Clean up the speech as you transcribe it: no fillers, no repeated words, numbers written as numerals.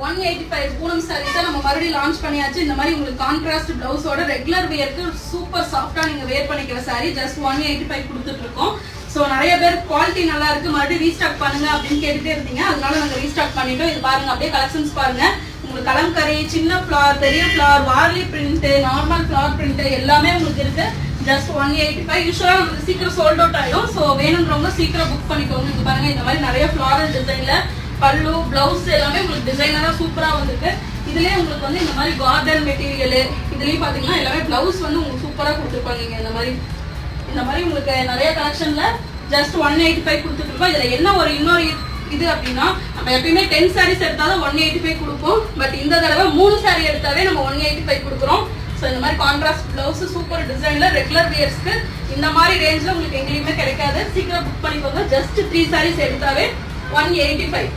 185 பூனம் சாரீஸை நம்ம மறுபடியும் லான்ச் பண்ணியாச்சு. இந்த மாதிரி உங்களுக்கு கான்ட்ராஸ்ட் பிளவுஸோட ரெகுலர் வேருக்கு சூப்பர் சாஃப்டா நீங்க வேர் பண்ணிக்கிற சாரீ ஜஸ்ட் 185 கொடுத்துட்டு இருக்கோம். ஸோ நிறைய பேர் குவாலிட்டி நல்லா இருக்கு, மறுபடியும் ரீஸ்டாக் பண்ணுங்க அப்படின்னு கேட்டுட்டே இருந்தீங்க. அதனால நாங்கள் ரீஸ்டாக் பண்ணிட்டோம். இது பாருங்க, அப்படியே கலெக்ஷன்ஸ் பாருங்க. உங்களுக்கு கலம்கரி, சின்ன ஃபிளார், பெரிய flower, Warli print, normal flower print எல்லாமே உங்களுக்கு இருக்கு. ஜஸ்ட் 185. யூஸ்வலா உங்களுக்கு சீக்கிரம் சோல்ட் அவுட் ஆயிடும். ஸோ வேணுன்றவங்க சீக்கிரம் புக் பண்ணிக்கோங்க. இது பாருங்க, இந்த மாதிரி நிறைய ஃபிளாரல் டிசைன்ல பல்லு பிளவுஸ் எல்லாமே உங்களுக்கு டிசைனரா சூப்பரா வந்திருக்கு. இதுலயே உங்களுக்கு வந்து இந்த மாதிரி கார்டன் மெட்டீரியல், இதுலயும் பாத்தீங்கன்னா எல்லாமே பிளவுஸ் வந்து உங்களுக்கு சூப்பரா கொடுத்துருப்பாங்க. இந்த மாதிரி உங்களுக்கு நிறைய கலெக்ஷன்ல ஜஸ்ட் 185 கொடுத்துட்டு இருக்கோம். இதுல என்ன ஒரு இன்னொரு இது அப்படின்னா, நம்ம எப்பயுமே 10 சாரீஸ் எடுத்தாலும் 185 கொடுப்போம். பட் இந்த தடவை 3 சாரீ எடுத்தாவே நம்ம 185 கொடுக்குறோம். ஸோ இந்த மாதிரி கான்ட்ராஸ்ட் பிளவுஸ் சூப்பர் டிசைன்ல ரெகுலர் வியர்ஸ்க்கு இந்த மாதிரி ரேஞ்சில் உங்களுக்கு எங்கேயுமே கிடைக்காது. சீக்கிரம் புக் பண்ணிக்கோங்க. ஜஸ்ட் 3 சாரீஸ் எடுத்தாவே 185.